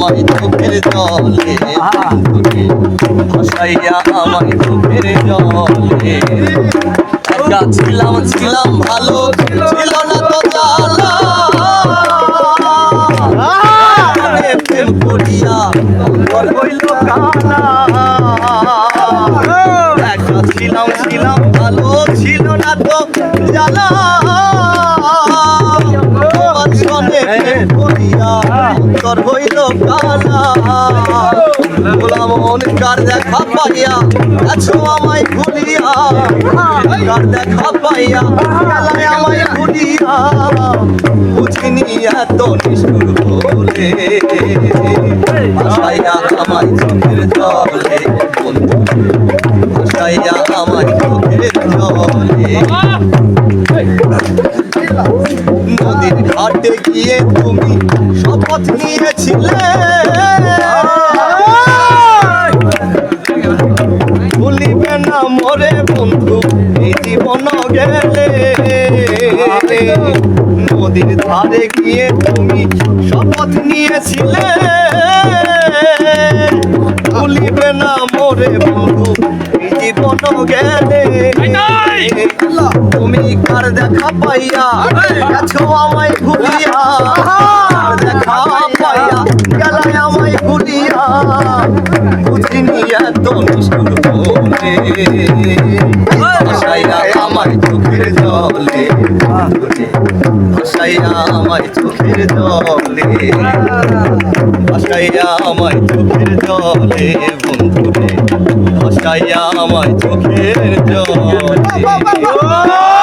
আমায় চোখের জলে ভাসাইয়া আমায় চোখের জলে একা ছিলাম ভালো ছিল না তো জ্বালা প্রেম করিয়া অন্তর হইল কালা একা ছিলাম ভালো ছিল না তো জ্বালা অন্তর হইল কালা মন কার দেখা পাইয়া আছো আমায় ভুলিয়া কার দেখা পাইয়া গেলায় আমায় ভুলিয়া বুঝিনি এত নিষ্ঠুর বলে ভাসাইয়া আমায় চোখের জলে বন্ধু ভাসাইয়া আমায় চোখের জলে নদীর ঘাটে গিয়ে তুমি শপথ নিয়েছিলে ভুলিবে না মোরে বন্ধু এই জীবন গেলে নদীর ধারে গিয়ে তুমি শপথ নিয়েছিলে ভুলিবে না মোরে বন্ধু এই জীবন গেলে তুমি কার দেখা পাইয়া গেছো আমায় ভুলিয়া দেখা পাইয়া গেলায় আমায় ভুলিয়া বুঝিনি এত নিষ্ঠুর বলে ভাসাইয়া আমায় চোখের জলে ভাসাইয়া আমায় চোখের জলে ভাসাইয়া আমায় চোখের জলে বন্ধুরে ভাসাইয়া আমায় চোখের জলে